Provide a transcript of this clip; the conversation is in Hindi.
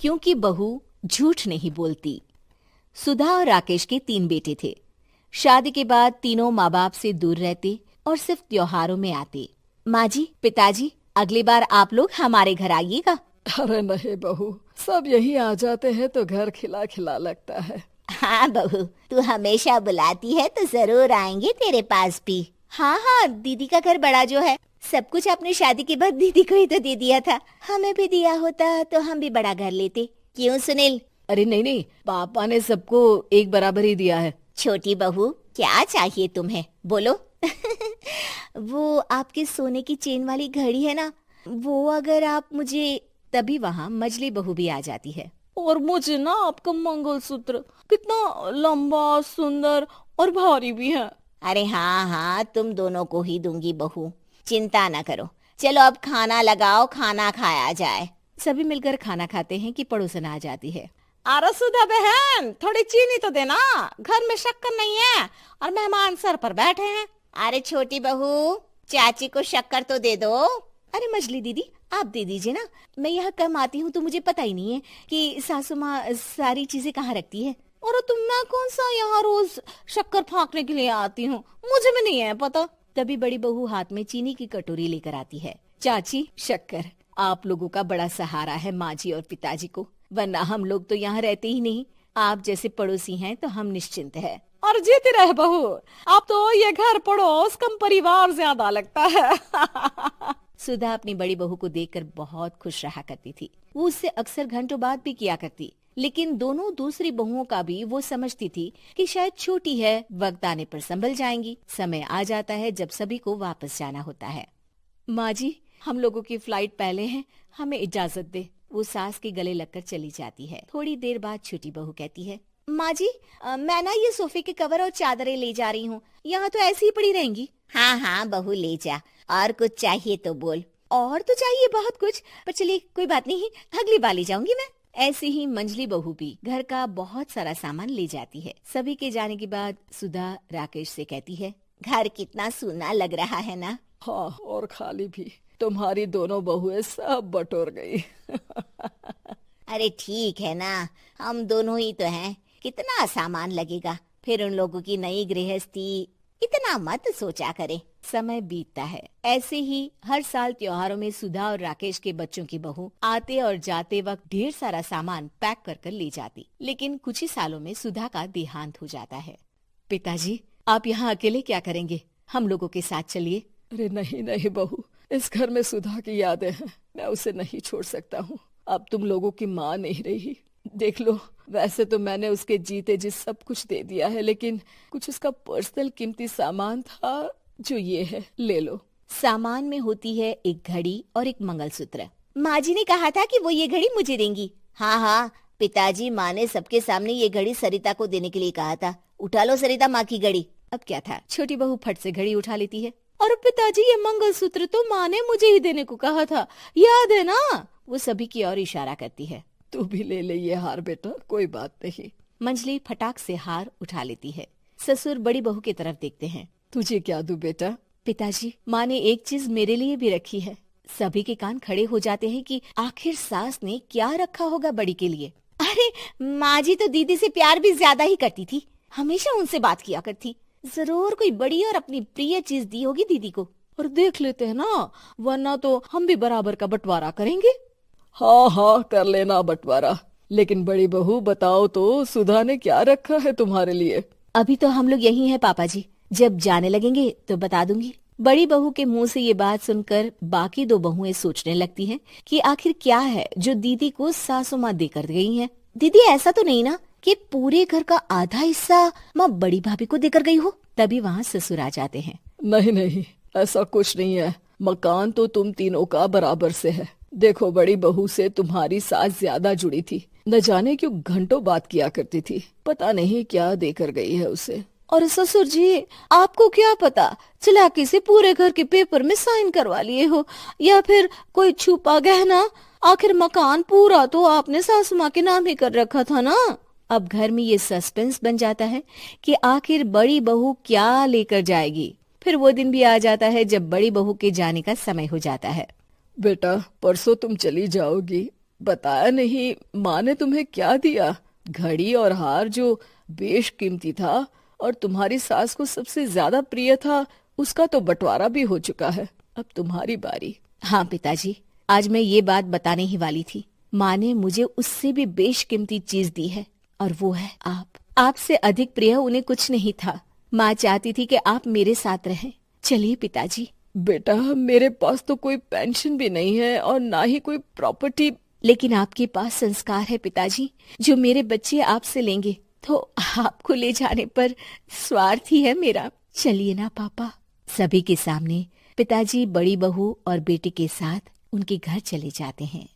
क्योंकि बहू झूठ नहीं बोलती। सुधा और राकेश के 3 बेटे थे। शादी के बाद तीनों माँ बाप से दूर रहते और सिर्फ त्योहारों में आते। माँ जी, पिताजी, अगली बार आप लोग हमारे घर आइएगा। अरे नहीं बहू, सब यही आ जाते हैं तो घर खिला खिला लगता है। हाँ बहू, तू हमेशा बुलाती है तो जरूर आएंगे तेरे पास भी। हाँ हाँ, दीदी का घर बड़ा जो है, सब कुछ आपने शादी के बाद दीदी को ही तो दे दिया था। हमें भी दिया होता तो हम भी बड़ा घर लेते। क्यों सुनील? अरे नहीं नहीं, पापा ने सबको एक बराबर ही दिया है। छोटी बहू, क्या चाहिए तुम्हें, बोलो। वो आपके सोने की चेन वाली घड़ी है ना, वो अगर आप मुझे, तभी वहाँ मजली बहू भी आ जाती है। और मुझे ना आपका मंगलसूत्र कितना लंबा, सुंदर और भारी भी है। अरे हाँ हाँ, तुम दोनों को ही दूंगी बहू, चिंता ना करो। चलो अब खाना लगाओ, खाना खाया जाए। सभी मिलकर खाना खाते हैं कि पड़ोसन आ जाती है। अरे सुधा बहन, थोड़ी चीनी तो देना, घर में शक्कर नहीं है और मेहमान सर पर बैठे हैं। अरे छोटी बहू, चाची को शक्कर तो दे दो। अरे मजली दीदी, आप दे दीजिए ना, मैं यहाँ कम आती हूँ तो मुझे पता ही नहीं है कि सासू माँ सारी चीजें कहाँ रखती है। और तुम, मैं कौन सा यहाँ रोज शक्कर फाँकने के लिए आती हूँ, मुझे भी नहीं है पता। तभी बड़ी बहू हाथ में चीनी की कटोरी लेकर आती है। चाची, शक्कर आप लोगों का बड़ा सहारा है माँ जी और पिताजी को, वरना हम लोग तो यहाँ रहते ही नहीं। आप जैसे पड़ोसी हैं तो हम निश्चिंत है। और जीती रहे बहू, आप तो ये घर पड़ोस कम परिवार ज्यादा लगता है। सुधा अपनी बड़ी बहू को देखकर बहुत खुश रहा करती थी। वो उससे अक्सर घंटों बात भी किया करती, लेकिन दोनों दूसरी बहुओं का भी वो समझती थी कि शायद छोटी है, वक्त आने पर संभल जाएंगी। समय आ जाता है जब सभी को वापस जाना होता है। माँ जी, हम लोगों की फ्लाइट पहले है, हमें इजाजत दे। वो सास के गले लगकर चली जाती है। थोड़ी देर बाद छोटी बहू कहती है, माँ जी, मैं ना ये सोफे के कवर और चादरें ले जा रही हूँ, यहाँ तो ऐसी ही पड़ी रहेंगी। हाँ हाँ बहू, ले जा, और कुछ चाहिए तो बोल। और तो चाहिए बहुत कुछ, पर चलिए कोई बात नहीं, अगली बार ले जाऊंगी मैं। ऐसे ही मंजली बहू भी घर का बहुत सारा सामान ले जाती है। सभी के जाने के बाद सुधा राकेश से कहती है, घर कितना सूना लग रहा है ना। हाँ, और खाली भी। तुम्हारी दोनों बहुएं सब बटोर गई। अरे ठीक है ना, हम दोनों ही तो हैं, कितना सामान लगेगा, फिर उन लोगों की नई गृहस्थी, इतना मत सोचा करे। समय बीतता है। ऐसे ही हर साल त्योहारों में सुधा और राकेश के बच्चों की बहू आते और जाते वक्त ढेर सारा सामान पैक कर कर ले जाती। लेकिन कुछ ही सालों में सुधा का देहांत हो जाता है। पिताजी, आप यहाँ अकेले क्या करेंगे? हम लोगों के साथ चलिए। अरे नहीं नहीं बहू, इस घर में सुधा की यादें हैं, मैं उसे नहीं छोड़ सकता हूँ। अब तुम लोगों की माँ नहीं रही। देख लो, वैसे तो मैंने उसके जीते जी सब कुछ दे दिया है, लेकिन कुछ उसका पर्सनल कीमती सामान था जो ये है, ले लो। सामान में होती है एक घड़ी और एक मंगलसूत्र। माँ जी ने कहा था कि वो ये घड़ी मुझे देंगी। हाँ हाँ, पिताजी, माँ ने सबके सामने ये घड़ी सरिता को देने के लिए कहा था। उठा लो सरिता माँ की घड़ी। अब क्या था, छोटी बहू फट से घड़ी उठा लेती है। और पिताजी, ये मंगलसूत्र तो माँ ने मुझे ही देने को कहा था, याद है ना? वो सभी की ओर इशारा करती है। तू भी ले ले ये हार बेटा, कोई बात नहीं। मंजली फटाक से हार उठा लेती है। ससुर बड़ी बहू की तरफ देखते हैं। तुझे क्या दूं बेटा? पिताजी, माँ ने एक चीज मेरे लिए भी रखी है। सभी के कान खड़े हो जाते हैं कि आखिर सास ने क्या रखा होगा बड़ी के लिए। अरे माँ जी तो दीदी से प्यार भी ज्यादा ही करती थी, हमेशा उनसे बात किया करती। जरूर कोई बड़ी और अपनी प्रिय चीज दी होगी दीदी को। और देख लेते हैं ना, वरना तो हम भी बराबर का बंटवारा करेंगे। हाँ हाँ, कर लेना बंटवारा। लेकिन बड़ी बहू, बताओ तो, सुधा ने क्या रखा है तुम्हारे लिए? अभी तो हम लोग यही हैं पापा जी, जब जाने लगेंगे तो बता दूंगी। बड़ी बहू के मुंह से ये बात सुनकर बाकी दो बहुएं सोचने लगती हैं कि आखिर क्या है जो दीदी को सासू माँ देकर गई हैं। दीदी, ऐसा तो नहीं ना कि पूरे घर का आधा हिस्सा माँ बड़ी भाभी को देकर गई हो? तभी वहाँ ससुर आ जाते हैं। नहीं नहीं, ऐसा कुछ नहीं है। मकान तो तुम तीनों का बराबर से है। देखो, बड़ी बहू से तुम्हारी सास ज्यादा जुड़ी थी, न जाने क्यों घंटों बात किया करती थी। पता नहीं क्या देकर गई है उसे। और ससुर जी, आपको क्या पता, चालाकी से पूरे घर के पेपर में साइन करवा लिए हो, या फिर कोई छुपा गहना। आखिर मकान पूरा तो आपने सासू माँ के नाम ही कर रखा था ना। अब घर में ये सस्पेंस बन जाता है कि आखिर बड़ी बहू क्या लेकर जाएगी। फिर वो दिन भी आ जाता है जब बड़ी बहू के जाने का समय हो जाता है। बेटा, परसों तुम चली जाओगी, बताया नहीं, माँ ने तुम्हें क्या दिया? घड़ी और हार जो बेशकीमती था और तुम्हारी सास को सबसे ज्यादा प्रिय था, उसका तो बंटवारा भी हो चुका है। अब तुम्हारी बारी। हाँ पिताजी, आज मैं ये बात बताने ही वाली थी। माँ ने मुझे उससे भी बेशकीमती चीज दी है और वो है आप। आपसे अधिक प्रिय उन्हें कुछ नहीं था। माँ चाहती थी कि आप मेरे साथ रहें। चलिए पिताजी। बेटा, मेरे पास तो कोई पेंशन भी नहीं है और ना ही कोई प्रॉपर्टी। लेकिन आपके पास संस्कार है पिताजी, जो मेरे बच्चे आपसे लेंगे, तो आपको ले जाने पर स्वार्थ ही है मेरा। चलिए ना पापा। सभी के सामने पिताजी बड़ी बहू और बेटी के साथ उनके घर चले जाते हैं।